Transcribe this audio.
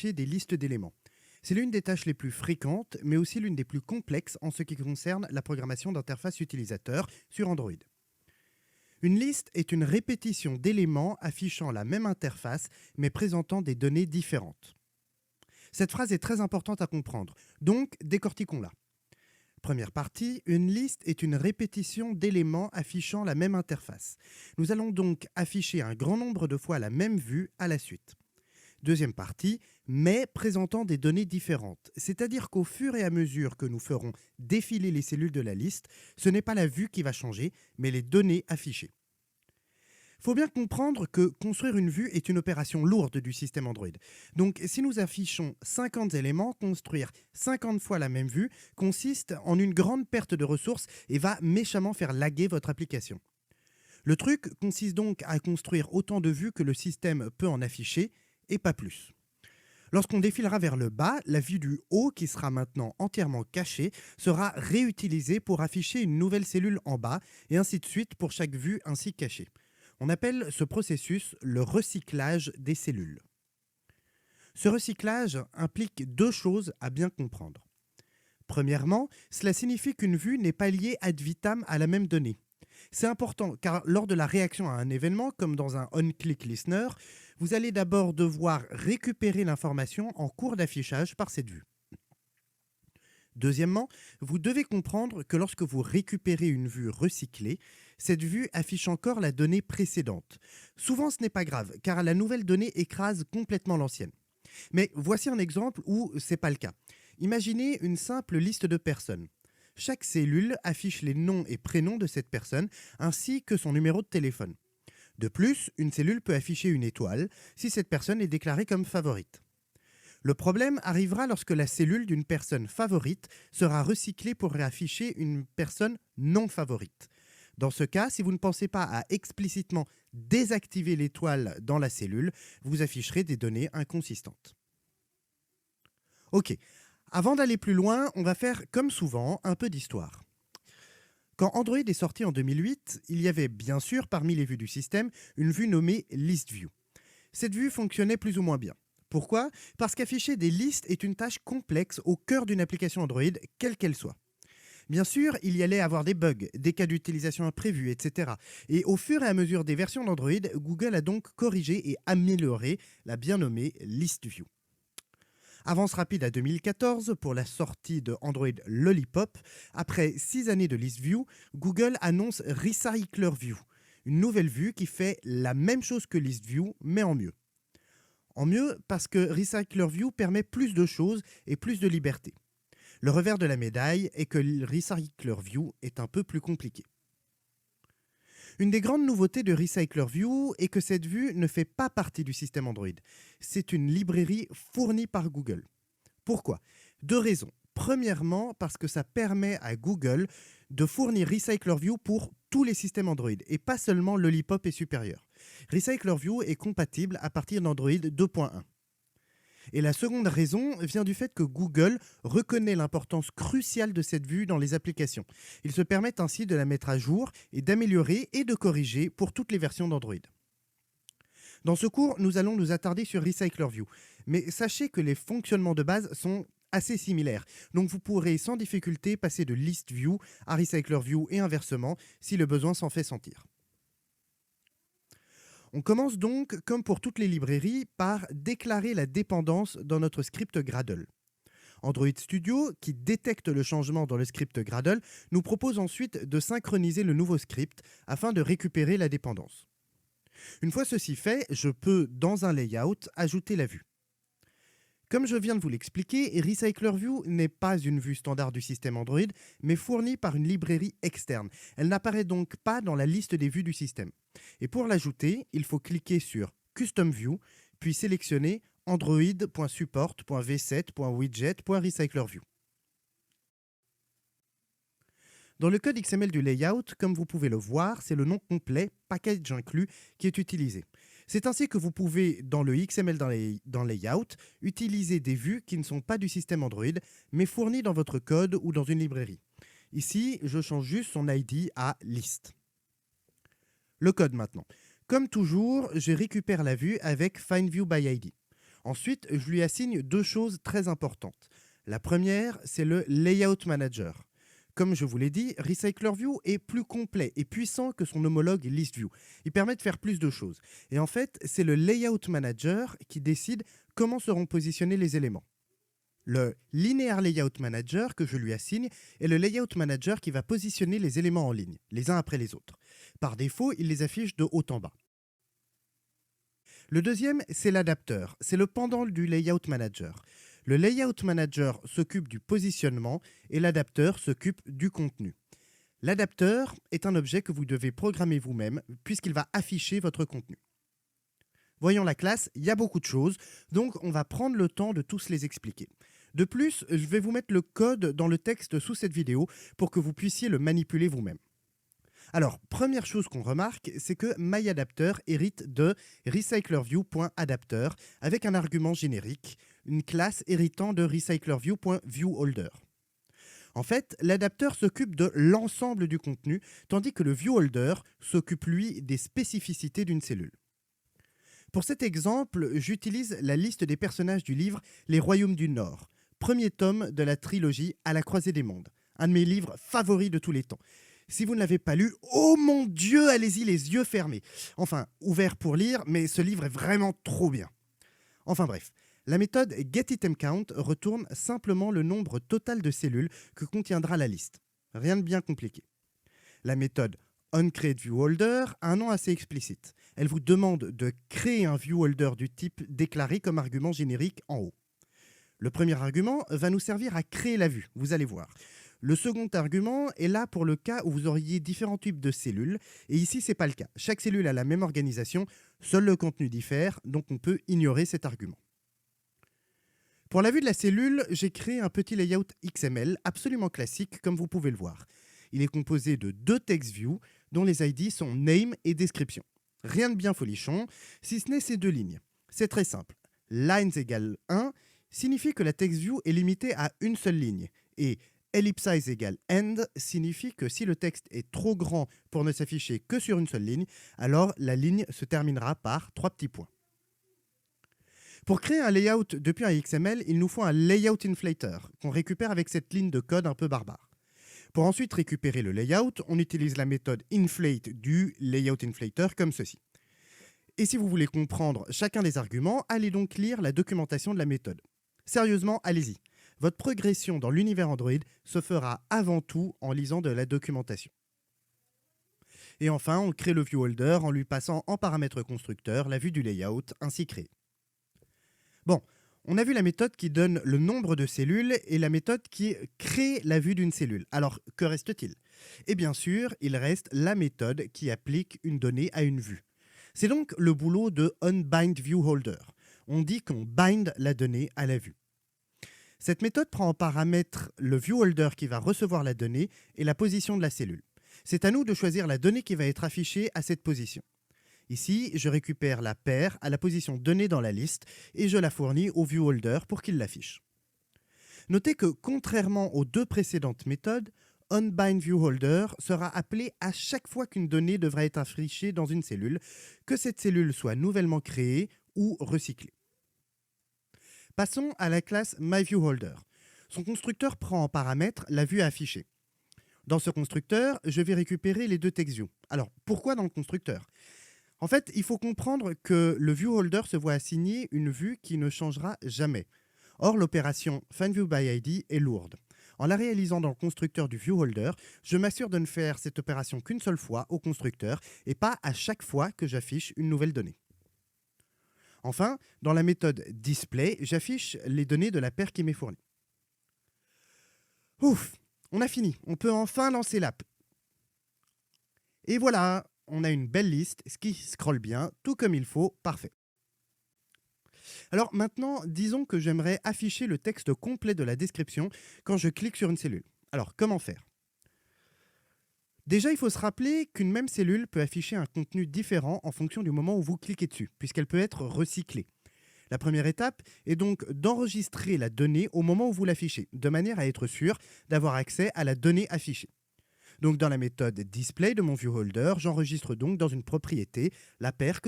des listes d'éléments. C'est l'une des tâches les plus fréquentes, mais aussi l'une des plus complexes en ce qui concerne la programmation d'interface utilisateur sur Android. Une liste est une répétition d'éléments affichant la même interface, mais présentant des données différentes. Cette phrase est très importante à comprendre, donc décortiquons-la. Première partie, une liste est une répétition d'éléments affichant la même interface. Nous allons donc afficher un grand nombre de fois la même vue à la suite. Deuxième partie, mais présentant des données différentes. C'est-à-dire qu'au fur et à mesure que nous ferons défiler les cellules de la liste, ce n'est pas la vue qui va changer, mais les données affichées. Il faut bien comprendre que construire une vue est une opération lourde du système Android. Donc si nous affichons 50 éléments, construire 50 fois la même vue consiste en une grande perte de ressources et va méchamment faire laguer votre application. Le truc consiste donc à construire autant de vues que le système peut en afficher, et pas plus. Lorsqu'on défilera vers le bas, la vue du haut, qui sera maintenant entièrement cachée, sera réutilisée pour afficher une nouvelle cellule en bas, et ainsi de suite pour chaque vue ainsi cachée. On appelle ce processus le recyclage des cellules. Ce recyclage implique deux choses à bien comprendre. Premièrement, cela signifie qu'une vue n'est pas liée ad vitam à la même donnée. C'est important car lors de la réaction à un événement, comme dans un on-click listener, vous allez d'abord devoir récupérer l'information en cours d'affichage par cette vue. Deuxièmement, vous devez comprendre que lorsque vous récupérez une vue recyclée, cette vue affiche encore la donnée précédente. Souvent, ce n'est pas grave, car la nouvelle donnée écrase complètement l'ancienne. Mais voici un exemple où ce n'est pas le cas. Imaginez une simple liste de personnes. Chaque cellule affiche les noms et prénoms de cette personne, ainsi que son numéro de téléphone. De plus, une cellule peut afficher une étoile si cette personne est déclarée comme favorite. Le problème arrivera lorsque la cellule d'une personne favorite sera recyclée pour réafficher une personne non favorite. Dans ce cas, si vous ne pensez pas à explicitement désactiver l'étoile dans la cellule, vous afficherez des données inconsistantes. Ok, avant d'aller plus loin, on va faire, comme souvent, un peu d'histoire. Quand Android est sorti en 2008, il y avait bien sûr, parmi les vues du système, une vue nommée List View. Cette vue fonctionnait plus ou moins bien. Pourquoi ? Parce qu'afficher des listes est une tâche complexe au cœur d'une application Android, quelle qu'elle soit. Bien sûr, il y allait avoir des bugs, des cas d'utilisation imprévus, etc. Et au fur et à mesure des versions d'Android, Google a donc corrigé et amélioré la bien nommée List View. Avance rapide à 2014 pour la sortie de Android Lollipop. Après 6 années de List View, Google annonce Recycler View, une nouvelle vue qui fait la même chose que List View, mais en mieux. En mieux parce que Recycler View permet plus de choses et plus de liberté. Le revers de la médaille est que Recycler View est un peu plus compliqué. Une des grandes nouveautés de Recycler View est que cette vue ne fait pas partie du système Android. C'est une librairie fournie par Google. Pourquoi ? Deux raisons. Premièrement, parce que ça permet à Google de fournir Recycler View pour tous les systèmes Android et pas seulement Lollipop et supérieur. Recycler View est compatible à partir d'Android 2.1. Et la seconde raison vient du fait que Google reconnaît l'importance cruciale de cette vue dans les applications. Ils se permettent ainsi de la mettre à jour et d'améliorer et de corriger pour toutes les versions d'Android. Dans ce cours, nous allons nous attarder sur Recycler View. Mais sachez que les fonctionnements de base sont assez similaires. Donc vous pourrez sans difficulté passer de List View à Recycler View et inversement si le besoin s'en fait sentir. On commence donc, comme pour toutes les librairies, par déclarer la dépendance dans notre script Gradle. Android Studio, qui détecte le changement dans le script Gradle, nous propose ensuite de synchroniser le nouveau script afin de récupérer la dépendance. Une fois ceci fait, je peux, dans un layout, ajouter la vue. Comme je viens de vous l'expliquer, Recycler View n'est pas une vue standard du système Android, mais fournie par une librairie externe. Elle n'apparaît donc pas dans la liste des vues du système. Et pour l'ajouter, il faut cliquer sur Custom View, puis sélectionner android.support.v7.widget.recyclerView. Dans le code XML du layout, comme vous pouvez le voir, c'est le nom complet, package inclus, qui est utilisé. C'est ainsi que vous pouvez, dans le XML dans Layout, utiliser des vues qui ne sont pas du système Android, mais fournies dans votre code ou dans une librairie. Ici, je change juste son ID à List. Le code maintenant. Comme toujours, je récupère la vue avec FindViewById. Ensuite, je lui assigne deux choses très importantes. La première, c'est le Layout Manager. Comme je vous l'ai dit, RecyclerView est plus complet et puissant que son homologue ListView. Il permet de faire plus de choses. Et en fait, c'est le Layout Manager qui décide comment seront positionnés les éléments. Le Linear Layout Manager que je lui assigne est le Layout Manager qui va positionner les éléments en ligne, les uns après les autres. Par défaut, il les affiche de haut en bas. Le deuxième, c'est l'adapteur. C'est le pendant du Layout Manager. Le Layout Manager s'occupe du positionnement et l'adapteur s'occupe du contenu. L'adapteur est un objet que vous devez programmer vous-même puisqu'il va afficher votre contenu. Voyons la classe, il y a beaucoup de choses, donc on va prendre le temps de tous les expliquer. De plus, je vais vous mettre le code dans le texte sous cette vidéo pour que vous puissiez le manipuler vous-même. Alors, première chose qu'on remarque, c'est que MyAdapter hérite de recyclerView.adapter avec un argument générique, une classe héritant de recyclerView.viewHolder. En fait, l'adapteur s'occupe de l'ensemble du contenu, tandis que le viewholder s'occupe, lui, des spécificités d'une cellule. Pour cet exemple, j'utilise la liste des personnages du livre Les Royaumes du Nord, premier tome de la trilogie À la croisée des mondes, un de mes livres favoris de tous les temps. Si vous ne l'avez pas lu, oh mon Dieu, allez-y les yeux fermés. Enfin, ouverts pour lire, mais ce livre est vraiment trop bien. Enfin bref, la méthode getItemCount retourne simplement le nombre total de cellules que contiendra la liste. Rien de bien compliqué. La méthode onCreateViewHolder a un nom assez explicite. Elle vous demande de créer un viewholder du type déclaré comme argument générique en haut. Le premier argument va nous servir à créer la vue, vous allez voir. Le second argument est là pour le cas où vous auriez différents types de cellules, et ici ce n'est pas le cas. Chaque cellule a la même organisation, seul le contenu diffère, donc on peut ignorer cet argument. Pour la vue de la cellule, j'ai créé un petit layout XML absolument classique, comme vous pouvez le voir. Il est composé de deux TextView, dont les ID sont Name et Description. Rien de bien folichon, si ce n'est ces deux lignes. C'est très simple. Lines égale 1 signifie que la TextView est limitée à une seule ligne, et ellipsize égale end signifie que si le texte est trop grand pour ne s'afficher que sur une seule ligne, alors la ligne se terminera par 3 petits points. Pour créer un layout depuis un XML, il nous faut un layout inflator qu'on récupère avec cette ligne de code un peu barbare. Pour ensuite récupérer le layout, on utilise la méthode inflate du layout inflator comme ceci. Et si vous voulez comprendre chacun des arguments, allez donc lire la documentation de la méthode. Sérieusement, allez-y. Votre progression dans l'univers Android se fera avant tout en lisant de la documentation. Et enfin, on crée le viewholder en lui passant en paramètre constructeur la vue du layout ainsi créé. Bon, on a vu la méthode qui donne le nombre de cellules et la méthode qui crée la vue d'une cellule. Alors, que reste-t-il? Et bien sûr, il reste la méthode qui applique une donnée à une vue. C'est donc le boulot de onBindViewHolder. On dit qu'on bind la donnée à la vue. Cette méthode prend en paramètre le viewholder qui va recevoir la donnée et la position de la cellule. C'est à nous de choisir la donnée qui va être affichée à cette position. Ici, je récupère la paire à la position donnée dans la liste et je la fournis au viewholder pour qu'il l'affiche. Notez que, contrairement aux deux précédentes méthodes, onBindViewHolder sera appelé à chaque fois qu'une donnée devra être affichée dans une cellule, que cette cellule soit nouvellement créée ou recyclée. Passons à la classe MyViewHolder. Son constructeur prend en paramètre la vue affichée. Dans ce constructeur, je vais récupérer les deux TextView. Alors, pourquoi dans le constructeur? En fait, il faut comprendre que le viewholder se voit assigner une vue qui ne changera jamais. Or, l'opération FindViewById est lourde. En la réalisant dans le constructeur du viewholder, je m'assure de ne faire cette opération qu'une seule fois au constructeur et pas à chaque fois que j'affiche une nouvelle donnée. Enfin, dans la méthode display, j'affiche les données de la paire qui m'est fournie. Ouf, on a fini. On peut enfin lancer l'app. Et voilà, on a une belle liste, ce qui scrolle bien, tout comme il faut, parfait. Alors maintenant, disons que j'aimerais afficher le texte complet de la description quand je clique sur une cellule. Alors, comment faire? Déjà, il faut se rappeler qu'une même cellule peut afficher un contenu différent en fonction du moment où vous cliquez dessus, puisqu'elle peut être recyclée. La première étape est donc d'enregistrer la donnée au moment où vous l'affichez, de manière à être sûr d'avoir accès à la donnée affichée. Donc dans la méthode display de mon viewholder, j'enregistre donc dans une propriété la paire que